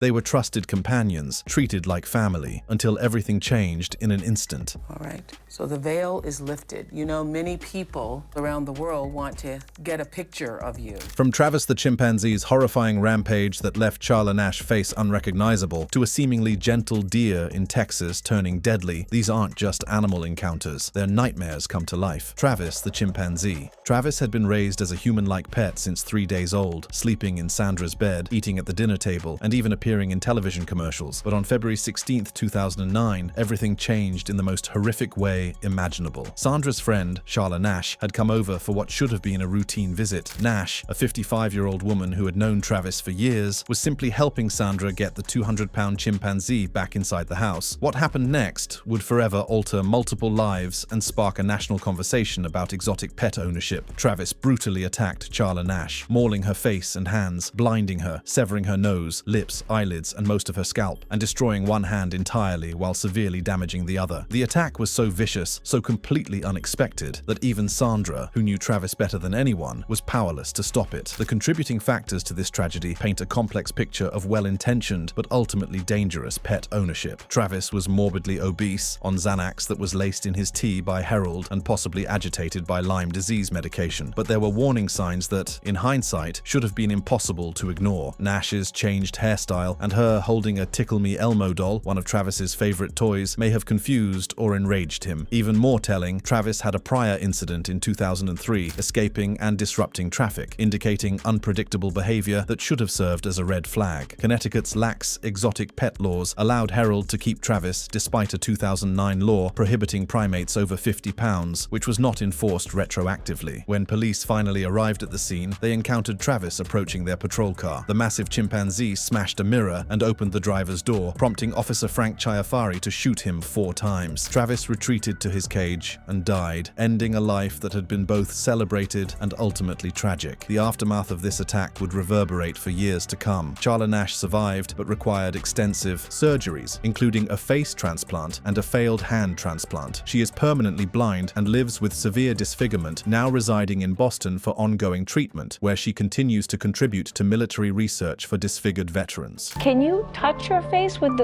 They were trusted companions, treated like family, until everything changed in an instant. All right, so the veil is lifted. You know, many people around the world want to get a picture of you. From Travis the chimpanzee's horrifying rampage that left Charla Nash face unrecognizable, to a seemingly gentle deer in Texas turning deadly, these aren't just animal encounters, they're nightmares come to life. Travis the chimpanzee. Travis had been raised as a human-like pet since 3 days old, sleeping in Sandra's bed, eating at the dinner table, and even appearing in television commercials. But on February 16, 2009, everything changed in the most horrific way imaginable. Sandra's friend, Charla Nash, had come over for what should have been a routine visit. Nash, a 55-year-old woman who had known Travis for years, was simply helping Sandra get the 200-pound chimpanzee back inside the house. What happened next would forever alter multiple lives and spark a national conversation about exotic pet ownership. Travis brutally attacked Charla Nash, mauling her face and hands, blinding her, severing her nose, lips, eyelids, and most of her scalp, and destroying one hand entirely while severely damaging the other. The attack was so vicious, so completely unexpected, that even Sandra, who knew Travis better than anyone, was powerless to stop it. The contributing factors to this tragedy paint a complex picture of well-intentioned but ultimately dangerous pet ownership. Travis was morbidly obese, on Xanax that was laced in his tea by Harold and possibly agitated by Lyme disease medication, but there were warning signs that, in hindsight, should have been impossible to ignore. Nash's changed hairstyle and her holding a Tickle Me Elmo doll, one of Travis's favorite toys, may have confused or enraged him. Even more telling, Travis had a prior incident in 2003, escaping and disrupting traffic, indicating unpredictable behavior that should have served as a red flag. Connecticut's lax exotic pet laws allowed Harold to keep Travis despite a 2009 law prohibiting primates over 50 pounds, which was not enforced retroactively. When police finally arrived at the scene, they encountered Travis approaching their patrol car. The massive chimpanzee smashed a mirror and opened the driver's door, prompting Officer Frank Chiafari to shoot him 4 times. Travis retreated to his cage and died, ending a life that had been both celebrated and ultimately tragic. The aftermath of this attack would reverberate for years to come. Charla Nash survived, but required extensive surgeries, including a face transplant and a failed hand transplant. She is permanently blind and lives with severe disfigurement, now residing in Boston for ongoing treatment, where she continues to contribute to military research for disfigured veterans. Can you touch your face with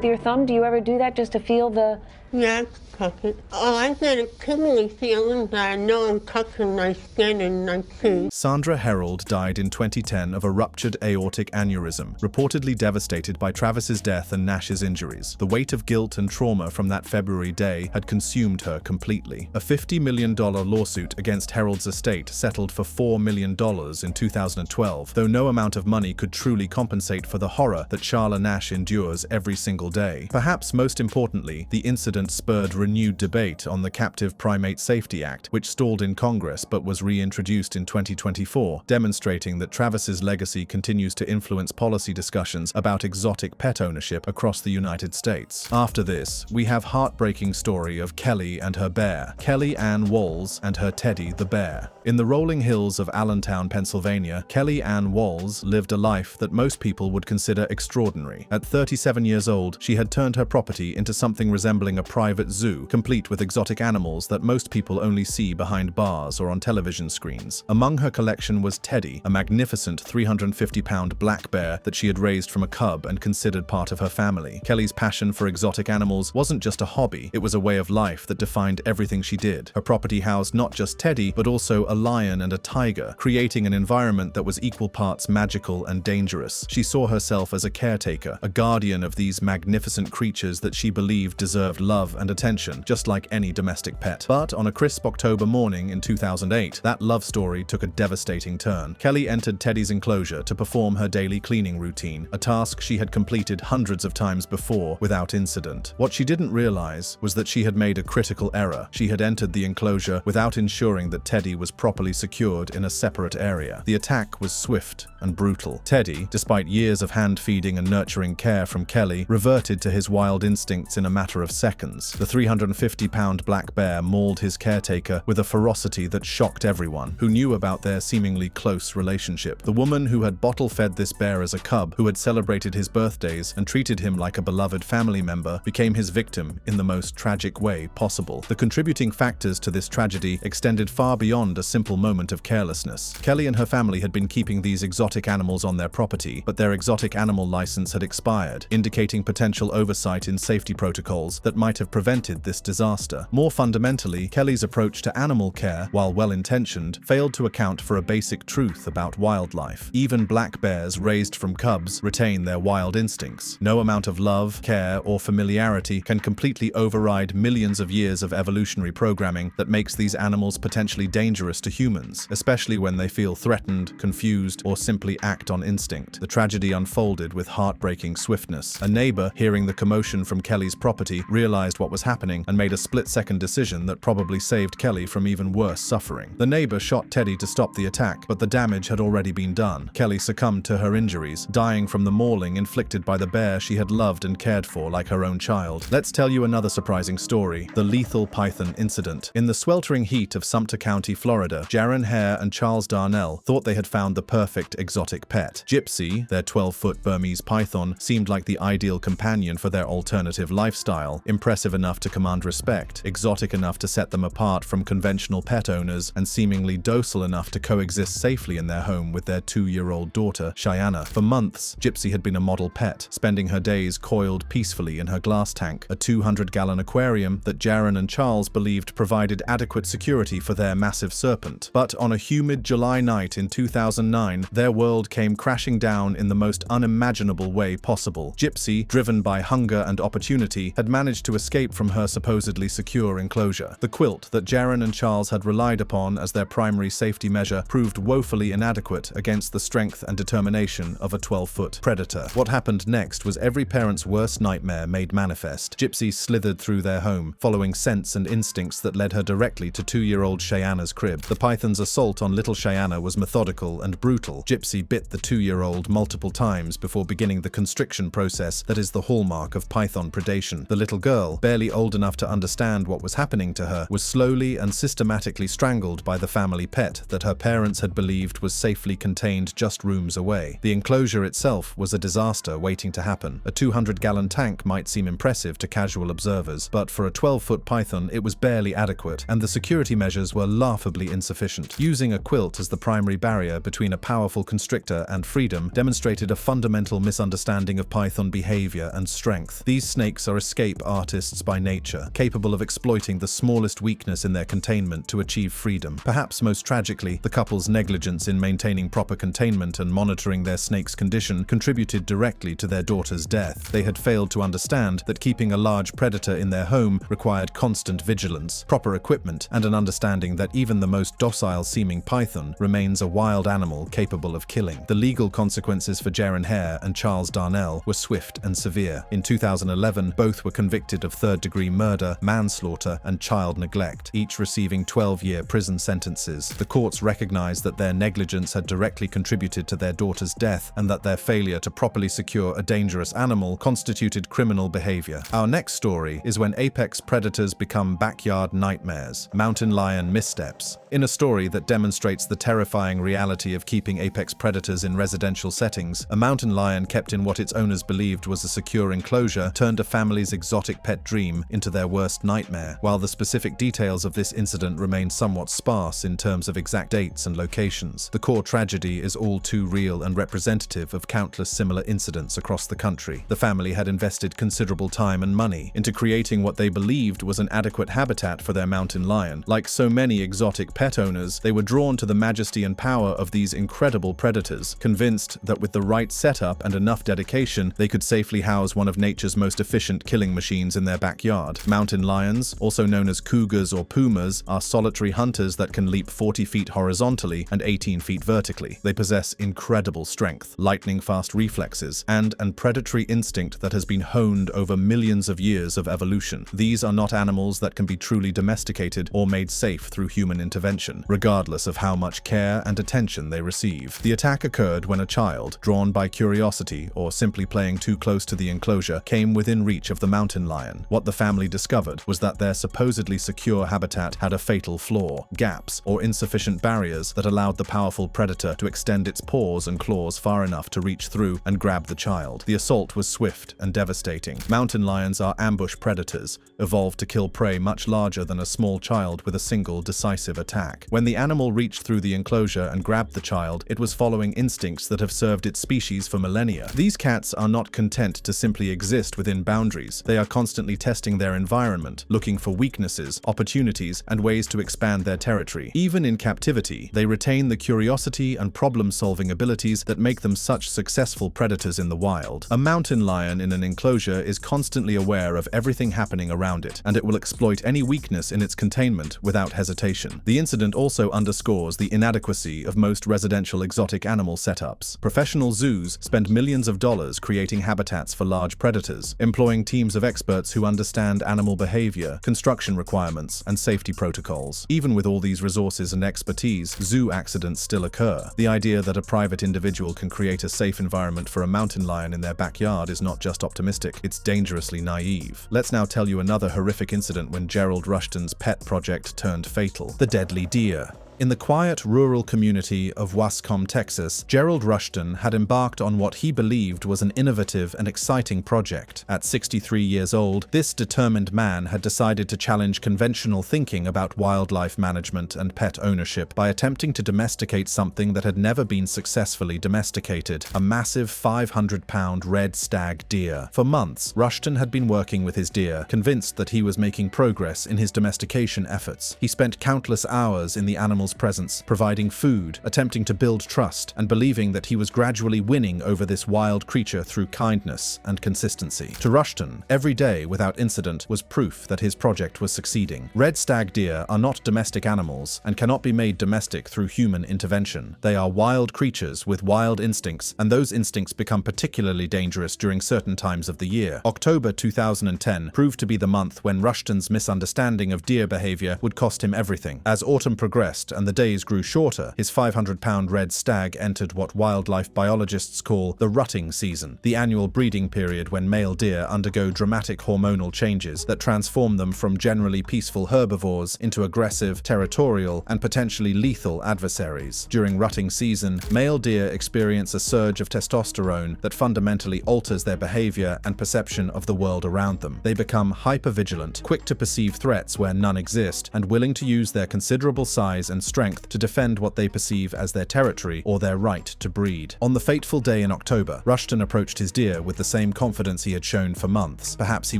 your thumb? Do you ever do that just to feel the... Yeah, touch it. Oh, I get a tingly feeling that I know I'm touching my skin and my teeth. Sandra Harold died in 2010 of a ruptured aortic aneurysm, reportedly devastated by Travis's death and Nash's injuries. The weight of guilt and trauma from that February day had consumed her completely. A $50 million lawsuit against Harold's estate settled for $4 million in 2012, though no amount of money could truly compensate for the horror that Charla Nash endures every single day. Perhaps most importantly, the incident spurred renewed debate on the Captive Primate Safety Act, which stalled in Congress but was reintroduced in 2024, demonstrating that Travis's legacy continues to influence policy discussions about exotic pet ownership across the United States. After this, we have heartbreaking story of Kelly and her bear, Kelly Ann Walls and her Teddy the bear. In the rolling hills of Allentown, Pennsylvania, Kelly Ann Walls lived a life that most people would consider extraordinary. At 37 years old, she had turned her property into something resembling a private zoo, complete with exotic animals that most people only see behind bars or on television screens. Among her collection was Teddy, a magnificent 350-pound black bear that she had raised from a cub and considered part of her family. Kelly's passion for exotic animals wasn't just a hobby, it was a way of life that defined everything she did. Her property housed not just Teddy, but also a lion and a tiger, creating an environment that was equal parts magical and dangerous. She saw herself as a caretaker, a guardian of these magnificent creatures that she believed deserved love and attention, just like any domestic pet. But on a crisp October morning in 2008, that love story took a devastating turn. Kelly entered Teddy's enclosure to perform her daily cleaning routine, a task she had completed hundreds of times before without incident. What she didn't realize was that she had made a critical error. She had entered the enclosure without ensuring that Teddy was properly secured in a separate area. The attack was swift and brutal. Teddy, despite years of hand-feeding and nurturing care from Kelly, reverted to his wild instincts in a matter of seconds. The 350-pound black bear mauled his caretaker with a ferocity that shocked everyone who knew about their seemingly close relationship. The woman who had bottle-fed this bear as a cub, who had celebrated his birthdays and treated him like a beloved family member, became his victim in the most tragic way possible. The contributing factors to this tragedy extended far beyond a simple moment of carelessness. Kelly and her family had been keeping these exotic animals on their property, but their exotic exotic animal license had expired, indicating potential oversight in safety protocols that might have prevented this disaster. More fundamentally, Kelly's approach to animal care, while well-intentioned, failed to account for a basic truth about wildlife. Even black bears raised from cubs retain their wild instincts. No amount of love, care, or familiarity can completely override millions of years of evolutionary programming that makes these animals potentially dangerous to humans, especially when they feel threatened, confused, or simply act on instinct. The tragedy unfolded with heartbreaking swiftness. A neighbor, hearing the commotion from Kelly's property, realized what was happening and made a split-second decision that probably saved Kelly from even worse suffering. The neighbor shot Teddy to stop the attack, but the damage had already been done. Kelly succumbed to her injuries, dying from the mauling inflicted by the bear she had loved and cared for like her own child. Let's tell you another surprising story: the lethal python incident. In the sweltering heat of Sumter County, Florida, Jaron Hare and Charles Darnell thought they had found the perfect exotic pet. Gypsy, their 12-foot Burmese python, seemed like the ideal companion for their alternative lifestyle, impressive enough to command respect, exotic enough to set them apart from conventional pet owners, and seemingly docile enough to coexist safely in their home with their 2-year-old daughter, Cheyenne. For months, Gypsy had been a model pet, spending her days coiled peacefully in her glass tank, a 200-gallon aquarium that Jaron and Charles believed provided adequate security for their massive serpent. But on a humid July night in 2009, their world came crashing down in the most unimaginable way possible. Gypsy, driven by hunger and opportunity, had managed to escape from her supposedly secure enclosure. The quilt that Jaron and Charles had relied upon as their primary safety measure proved woefully inadequate against the strength and determination of a 12-foot predator. What happened next was every parent's worst nightmare made manifest. Gypsy slithered through their home, following scents and instincts that led her directly to 2-year-old Cheyenne's crib. The python's assault on little Cheyenne was methodical and brutal. Gypsy bit the 2-year-old multiple times before beginning the constriction process that is the hallmark of python predation. The little girl, barely old enough to understand what was happening to her, was slowly and systematically strangled by the family pet that her parents had believed was safely contained just rooms away. The enclosure itself was a disaster waiting to happen. A 200-gallon tank might seem impressive to casual observers, but for a 12-foot python it was barely adequate, and the security measures were laughably insufficient. Using a quilt as the primary barrier between a powerful constrictor and freedom demonstrated a fundamental misunderstanding of python behavior and strength. These snakes are escape artists by nature, capable of exploiting the smallest weakness in their containment to achieve freedom. Perhaps most tragically, the couple's negligence in maintaining proper containment and monitoring their snake's condition contributed directly to their daughter's death. They had failed to understand that keeping a large predator in their home required constant vigilance, proper equipment, and an understanding that even the most docile-seeming python remains a wild animal capable of killing. The legal consequences for Jaron Hare and Charles Darnell were swift and severe. In 2011, both were convicted of third-degree murder, manslaughter, and child neglect, each receiving 12-year prison sentences. The courts recognized that their negligence had directly contributed to their daughter's death and that their failure to properly secure a dangerous animal constituted criminal behavior. Our next story is when apex predators become backyard nightmares: mountain lion missteps. In a story that demonstrates the terrifying reality of keeping apex predators in residential settings, a mountain lion kept in what its owners believed was a secure enclosure turned a family's exotic pet dream into their worst nightmare. While the specific details of this incident remain somewhat sparse in terms of exact dates and locations, the core tragedy is all too real and representative of countless similar incidents across the country. The family had invested considerable time and money into creating what they believed was an adequate habitat for their mountain lion. Like so many exotic pet owners, they were drawn to the majesty and power of these incredible predators, convinced that with the right setup and enough dedication, they could safely house one of nature's most efficient killing machines in their backyard. Mountain lions, also known as cougars or pumas, are solitary hunters that can leap 40 feet horizontally and 18 feet vertically. They possess incredible strength, lightning-fast reflexes, and an predatory instinct that has been honed over millions of years of evolution. These are not animals that can be truly domesticated or made safe through human intervention, regardless of how much care and attention they receive. The attack occurred when a child, drawn by curiosity or simply playing too close to the enclosure, came within reach of the mountain lion. What the family discovered was that their supposedly secure habitat had a fatal flaw: gaps or insufficient barriers that allowed the powerful predator to extend its paws and claws far enough to reach through and grab the child. The assault was swift and devastating. Mountain lions are ambush predators, evolved to kill prey much larger than a small child with a single decisive attack. When the animal reached through the enclosure and grabbed the child, it was following instincts that have served its species species for millennia. These cats are not content to simply exist within boundaries. They are constantly testing their environment, looking for weaknesses, opportunities, and ways to expand their territory. Even in captivity, they retain the curiosity and problem-solving abilities that make them such successful predators in the wild. A mountain lion in an enclosure is constantly aware of everything happening around it, and it will exploit any weakness in its containment without hesitation. The incident also underscores the inadequacy of most residential exotic animal setups. Professional zoos spend millions of dollars creating habitats for large predators, employing teams of experts who understand animal behavior, construction requirements, and safety protocols. Even with all these resources and expertise, zoo accidents still occur. The idea that a private individual can create a safe environment for a mountain lion in their backyard is not just optimistic, it's dangerously naive. Let's now tell you another horrific incident when Gerald Rushton's pet project turned fatal: the deadly deer. In the quiet rural community of Wascom, Texas, Gerald Rushton had embarked on what he believed was an innovative and exciting project. At 63 years old, this determined man had decided to challenge conventional thinking about wildlife management and pet ownership by attempting to domesticate something that had never been successfully domesticated: a massive 500-pound red stag deer. For months, Rushton had been working with his deer, convinced that he was making progress in his domestication efforts. He spent countless hours in the animal's presence, providing food, attempting to build trust, and believing that he was gradually winning over this wild creature through kindness and consistency. To Rushton, every day without incident was proof that his project was succeeding. Red stag deer are not domestic animals and cannot be made domestic through human intervention. They are wild creatures with wild instincts, and those instincts become particularly dangerous during certain times of the year. October 2010 proved to be the month when Rushton's misunderstanding of deer behavior would cost him everything. As autumn progressed and the days grew shorter, his 500-pound red stag entered what wildlife biologists call the rutting season, the annual breeding period when male deer undergo dramatic hormonal changes that transform them from generally peaceful herbivores into aggressive, territorial, and potentially lethal adversaries. During rutting season, male deer experience a surge of testosterone that fundamentally alters their behavior and perception of the world around them. They become hypervigilant, quick to perceive threats where none exist, and willing to use their considerable size and strength to defend what they perceive as their territory or their right to breed. On the fateful day in October, Rushton approached his deer with the same confidence he had shown for months. Perhaps he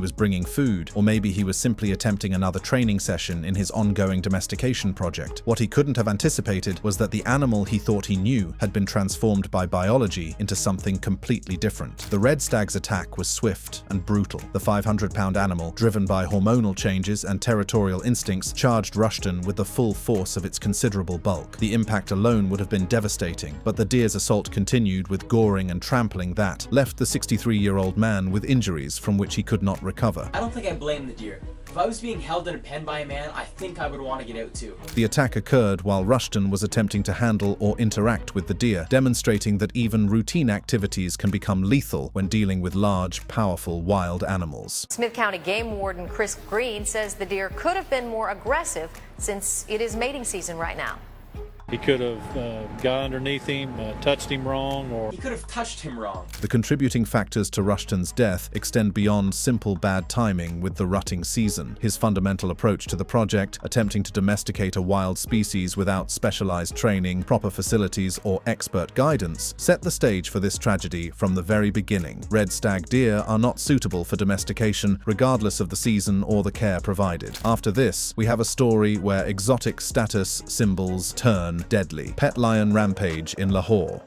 was bringing food, or maybe he was simply attempting another training session in his ongoing domestication project. What he couldn't have anticipated was that the animal he thought he knew had been transformed by biology into something completely different. The red stag's attack was swift and brutal. The 500-pound animal, driven by hormonal changes and territorial instincts, charged Rushton with the full force of its considerable bulk. The impact alone would have been devastating, but the deer's assault continued with goring and trampling that left the 63-year-old man with injuries from which he could not recover. I don't think I blame the deer. If I was being held in a pen by a man, I think I would want to get out too. The attack occurred while Rushton was attempting to handle or interact with the deer, demonstrating that even routine activities can become lethal when dealing with large, powerful, wild animals. Smith County Game Warden Chris Green says the deer could have been more aggressive since it is mating season right now. He could have got underneath him, touched him wrong, or... He could have touched him wrong. The contributing factors to Rushton's death extend beyond simple bad timing with the rutting season. His fundamental approach to the project, attempting to domesticate a wild species without specialized training, proper facilities, or expert guidance, set the stage for this tragedy from the very beginning. Red stag deer are not suitable for domestication, regardless of the season or the care provided. After this, we have a story where exotic status symbols turn deadly. Pet lion rampage in Lahore.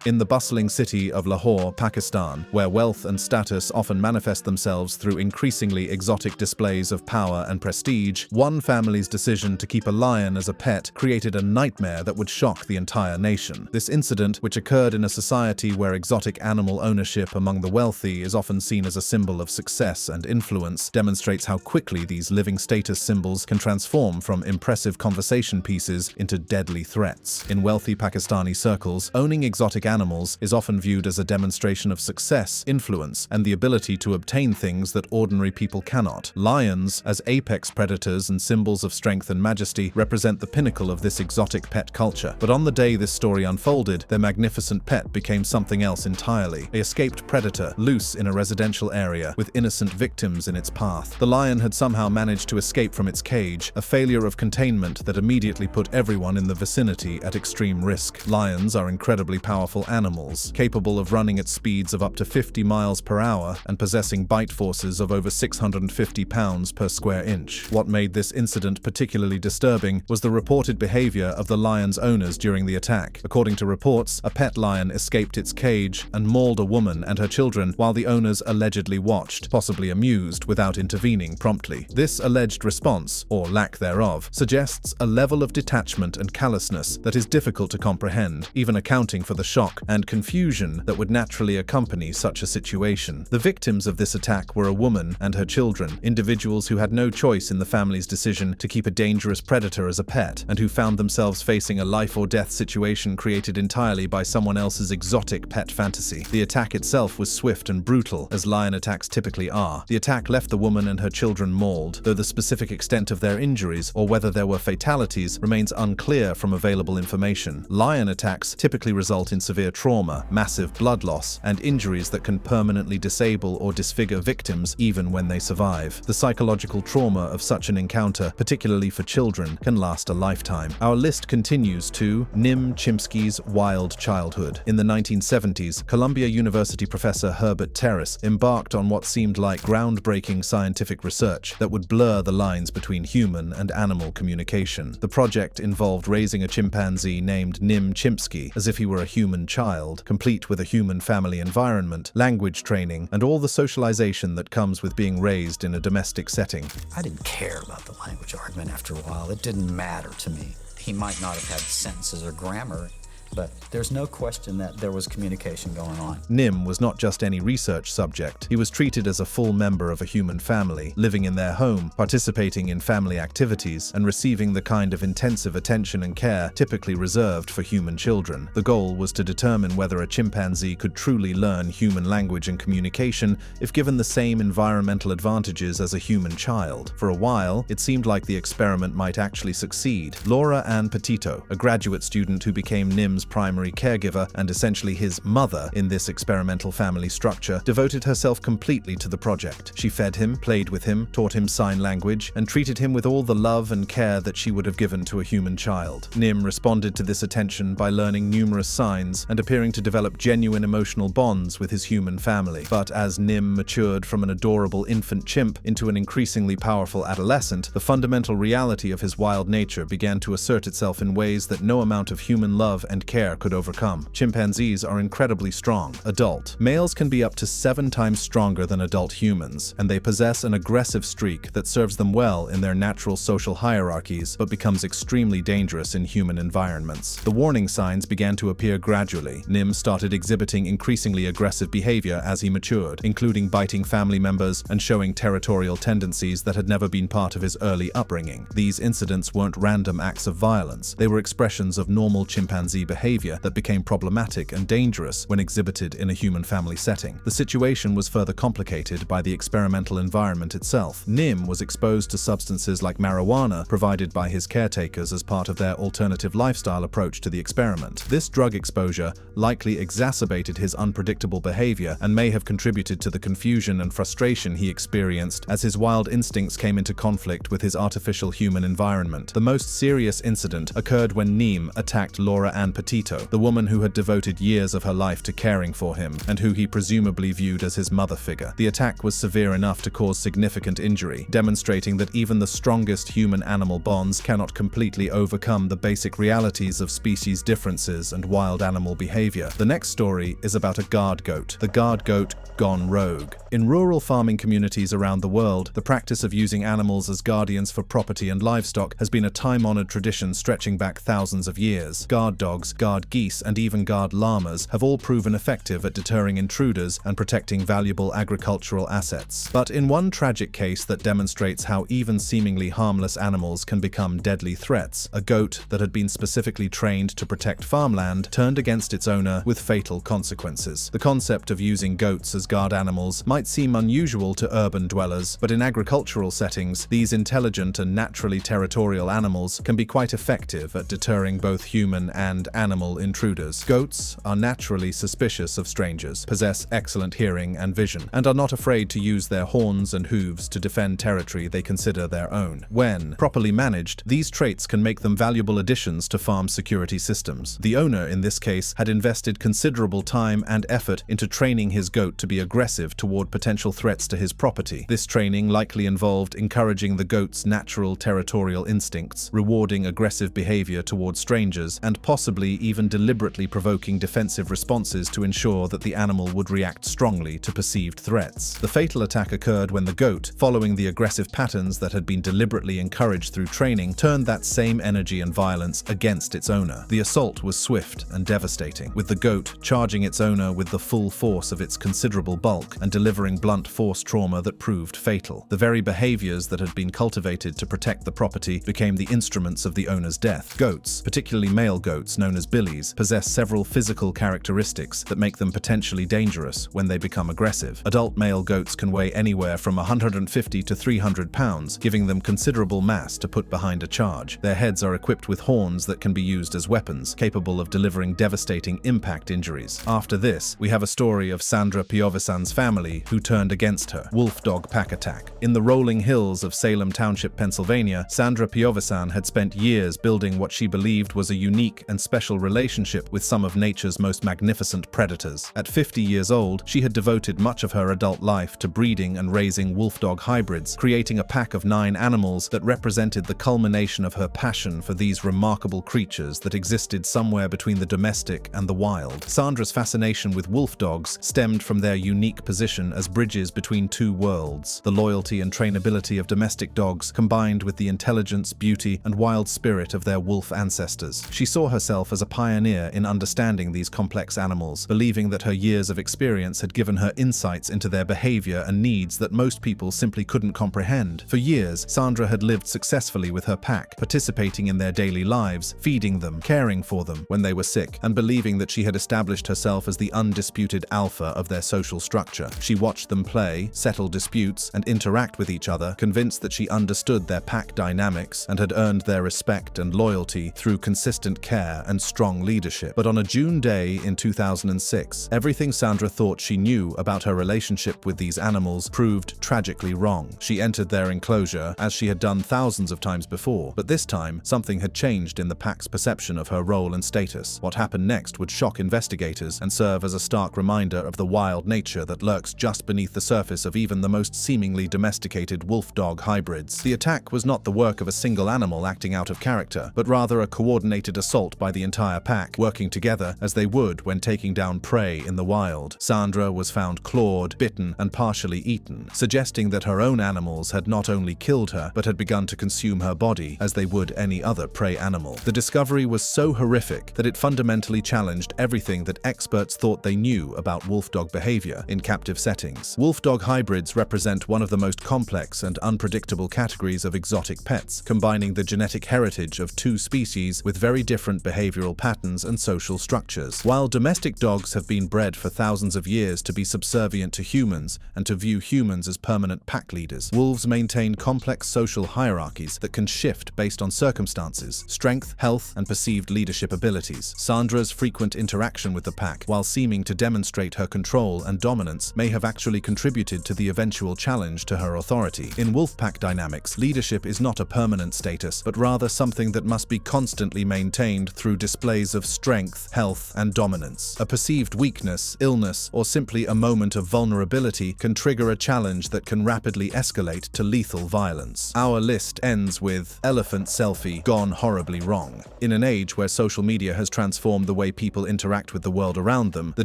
In the bustling city of Lahore, Pakistan, where wealth and status often manifest themselves through increasingly exotic displays of power and prestige, one family's decision to keep a lion as a pet created a nightmare that would shock the entire nation. This incident, which occurred in a society where exotic animal ownership among the wealthy is often seen as a symbol of success and influence, demonstrates how quickly these living status symbols can transform from impressive conversation pieces into deadly threats. In wealthy Pakistani circles, owning exotic animals is often viewed as a demonstration of success, influence, and the ability to obtain things that ordinary people cannot. Lions, as apex predators and symbols of strength and majesty, represent the pinnacle of this exotic pet culture. But on the day this story unfolded, their magnificent pet became something else entirely. An escaped predator, loose in a residential area, with innocent victims in its path. The lion had somehow managed to escape from its cage, a failure of containment that immediately put everyone in the vicinity at extreme risk. Lions are incredibly powerful animals, capable of running at speeds of up to 50 miles per hour and possessing bite forces of over 650 pounds per square inch. What made this incident particularly disturbing was the reported behavior of the lion's owners during the attack. According to reports, a pet lion escaped its cage and mauled a woman and her children while the owners allegedly watched, possibly amused, without intervening promptly. This alleged response, or lack thereof, suggests a level of detachment and callousness that is difficult to comprehend, even accounting for the shock and confusion that would naturally accompany such a situation. The victims of this attack were a woman and her children, individuals who had no choice in the family's decision to keep a dangerous predator as a pet, and who found themselves facing a life-or-death situation created entirely by someone else's exotic pet fantasy. The attack itself was swift and brutal, as lion attacks typically are. The attack left the woman and her children mauled, though the specific extent of their injuries, or whether there were fatalities, remains unclear from available information. Lion attacks typically result in severe trauma, massive blood loss, and injuries that can permanently disable or disfigure victims even when they survive. The psychological trauma of such an encounter, particularly for children, can last a lifetime. Our list continues to Nim Chimpsky's wild childhood. In the 1970s, Columbia University professor Herbert Terrace embarked on what seemed like groundbreaking scientific research that would blur the lines between human and animal communication. The project involved raising a chimpanzee named Nim Chimpsky as if he were a human child, complete with a human family environment, language training, and all the socialization that comes with being raised in a domestic setting. I didn't care about the language argument after a while. It didn't matter to me. He might not have had sentences or grammar, but there's no question that there was communication going on. Nim was not just any research subject. He was treated as a full member of a human family, living in their home, participating in family activities, and receiving the kind of intensive attention and care typically reserved for human children. The goal was to determine whether a chimpanzee could truly learn human language and communication if given the same environmental advantages as a human child. For a while, it seemed like the experiment might actually succeed. Laura Ann Petito, a graduate student who became Nim's primary caregiver and essentially his mother in this experimental family structure, devoted herself completely to the project. She fed him, played with him, taught him sign language, and treated him with all the love and care that she would have given to a human child. Nim responded to this attention by learning numerous signs and appearing to develop genuine emotional bonds with his human family. But as Nim matured from an adorable infant chimp into an increasingly powerful adolescent, the fundamental reality of his wild nature began to assert itself in ways that no amount of human love and care could overcome. Chimpanzees are incredibly strong. Adult. Males can be up to 7 times stronger than adult humans, and they possess an aggressive streak that serves them well in their natural social hierarchies, but becomes extremely dangerous in human environments. The warning signs began to appear gradually. Nim started exhibiting increasingly aggressive behavior as he matured, including biting family members and showing territorial tendencies that had never been part of his early upbringing. These incidents weren't random acts of violence. They were expressions of normal chimpanzee behavior that became problematic and dangerous when exhibited in a human family setting. The situation was further complicated by the experimental environment itself. Nim was exposed to substances like marijuana provided by his caretakers as part of their alternative lifestyle approach to the experiment. This drug exposure likely exacerbated his unpredictable behavior and may have contributed to the confusion and frustration he experienced as his wild instincts came into conflict with his artificial human environment. The most serious incident occurred when Nim attacked Laura Ann Petito, the woman who had devoted years of her life to caring for him and who he presumably viewed as his mother figure. The attack was severe enough to cause significant injury, demonstrating that even the strongest human-animal bonds cannot completely overcome the basic realities of species differences and wild animal behavior. The next story is about a guard goat, the guard goat gone rogue. In rural farming communities around the world, the practice of using animals as guardians for property and livestock has been a time-honored tradition stretching back thousands of years. Guard dogs, guard geese, and even guard llamas have all proven effective at deterring intruders and protecting valuable agricultural assets. But in one tragic case that demonstrates how even seemingly harmless animals can become deadly threats, a goat that had been specifically trained to protect farmland turned against its owner with fatal consequences. The concept of using goats as guard animals might seem unusual to urban dwellers, but in agricultural settings, these intelligent and naturally territorial animals can be quite effective at deterring both human and animal intruders. Goats are naturally suspicious of strangers, possess excellent hearing and vision, and are not afraid to use their horns and hooves to defend territory they consider their own. When properly managed, these traits can make them valuable additions to farm security systems. The owner, in this case, had invested considerable time and effort into training his goat to be aggressive toward potential threats to his property. This training likely involved encouraging the goat's natural territorial instincts, rewarding aggressive behavior towards strangers, and possibly even deliberately provoking defensive responses to ensure that the animal would react strongly to perceived threats. The fatal attack occurred when the goat, following the aggressive patterns that had been deliberately encouraged through training, turned that same energy and violence against its owner. The assault was swift and devastating, with the goat charging its owner with the full force of its considerable bulk and delivering blunt force trauma that proved fatal. The very behaviors that had been cultivated to protect the property became the instruments of the owner's death. Goats, particularly male goats known as billies, possess several physical characteristics that make them potentially dangerous when they become aggressive. Adult male goats can weigh anywhere from 150 to 300 pounds, giving them considerable mass to put behind a charge. Their heads are equipped with horns that can be used as weapons, capable of delivering devastating impact injuries. After this, we have a story of Sandra Piovesan's family who turned against her. Wolf dog pack attack. In the rolling hills of Salem Township, Pennsylvania, Sandra Piovesan had spent years building what she believed was a unique and special relationship with some of nature's most magnificent predators. At 50 years old, she had devoted much of her adult life to breeding and raising wolf dog hybrids, creating a pack of 9 animals that represented the culmination of her passion for these remarkable creatures that existed somewhere between the domestic and the wild. Sandra's fascination with wolf dogs stemmed from their unique position as bridges between two worlds, the loyalty and trainability of domestic dogs combined with the intelligence, beauty, and wild spirit of their wolf ancestors. She saw herself as a pioneer in understanding these complex animals, believing that her years of experience had given her insights into their behavior and needs that most people simply couldn't comprehend. For years, Sandra had lived successfully with her pack, participating in their daily lives, feeding them, caring for them when they were sick, and believing that she had established herself as the undisputed alpha of their social structure. She watched them play, settle disputes, and interact with each other, convinced that she understood their pack dynamics and had earned their respect and loyalty through consistent care and strong leadership. But on a June day in 2006, everything Sandra thought she knew about her relationship with these animals proved tragically wrong. She entered their enclosure, as she had done thousands of times before, but this time, something had changed in the pack's perception of her role and status. What happened next would shock investigators and serve as a stark reminder of the wild nature that lurks just beneath the surface of even the most seemingly domesticated wolf dog hybrids. The attack was not the work of a single animal acting out of character, but rather a coordinated assault by the entire pack, working together as they would when taking down prey in the wild. Sandra was found clawed, bitten, and partially eaten, suggesting that her own animals had not only killed her, but had begun to consume her body as they would any other prey animal. The discovery was so horrific that it fundamentally challenged everything that experts thought they knew about wolf dog behavior in captive settings. Wolf dog hybrids represent one of the most complex and unpredictable categories of exotic pets, combining the genetic heritage of two species with very different behavioral patterns and social structures. While domestic dogs have been bred for thousands of years to be subservient to humans and to view humans as permanent pack leaders, wolves maintain complex social hierarchies that can shift based on circumstances, strength, health, and perceived leadership abilities. Sandra's frequent interaction with the pack, while seeming to demonstrate her control and dominance, may have actually contributed to the eventual challenge to her authority. In wolf pack dynamics, leadership is not a permanent status, but rather something that must be constantly maintained through displays of strength, health, and dominance. A perceived weakness, illness, or simply a moment of vulnerability can trigger a challenge that can rapidly escalate to lethal violence. Our list ends with elephant selfie gone horribly wrong. In an age where social media has transformed the way people interact with the world around them, the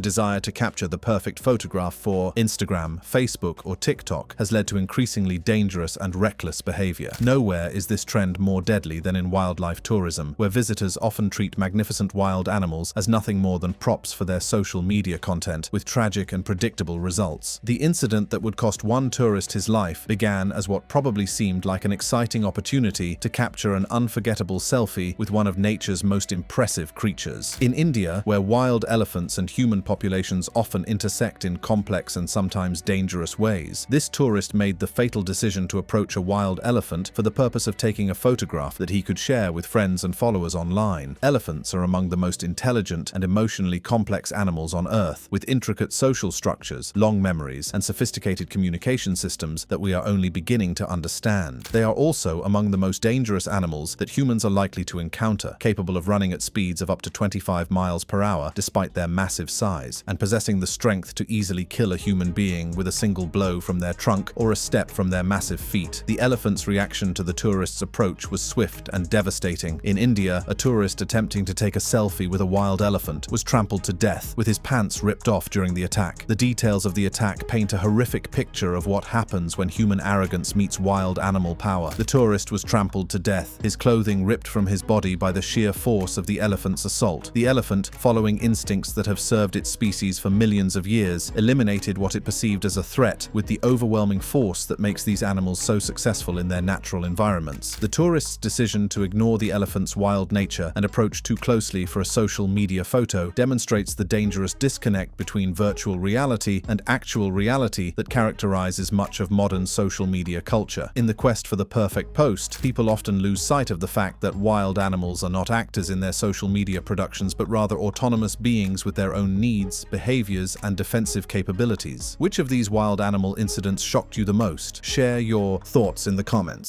desire to capture the perfect photograph for Instagram, Facebook, or TikTok has led to increasingly dangerous and reckless behavior. Nowhere is this trend more deadly than in wildlife tourism, where visitors often treat magnificent magnificent wild animals as nothing more than props for their social media content, with tragic and predictable results. The incident that would cost one tourist his life began as what probably seemed like an exciting opportunity to capture an unforgettable selfie with one of nature's most impressive creatures. In India, where wild elephants and human populations often intersect in complex and sometimes dangerous ways, this tourist made the fatal decision to approach a wild elephant for the purpose of taking a photograph that he could share with friends and followers online. Elephants are among the most intelligent and emotionally complex animals on Earth, with intricate social structures, long memories, and sophisticated communication systems that we are only beginning to understand. They are also among the most dangerous animals that humans are likely to encounter, capable of running at speeds of up to 25 miles per hour despite their massive size, and possessing the strength to easily kill a human being with a single blow from their trunk or a step from their massive feet. The elephant's reaction to the tourist's approach was swift and devastating. In India, a tourist attempting to take a selfie with a wild elephant was trampled to death, with his pants ripped off during the attack. The details of the attack paint a horrific picture of what happens when human arrogance meets wild animal power. The tourist was trampled to death, his clothing ripped from his body by the sheer force of the elephant's assault. The elephant, following instincts that have served its species for millions of years, eliminated what it perceived as a threat with the overwhelming force that makes these animals so successful in their natural environments. The tourist's decision to ignore the elephant's wild nature and approach too closely for a social media photo demonstrates the dangerous disconnect between virtual reality and actual reality that characterizes much of modern social media culture. In the quest for the perfect post, people often lose sight of the fact that wild animals are not actors in their social media productions, but rather autonomous beings with their own needs, behaviors, and defensive capabilities. Which of these wild animal incidents shocked you the most? Share your thoughts in the comments.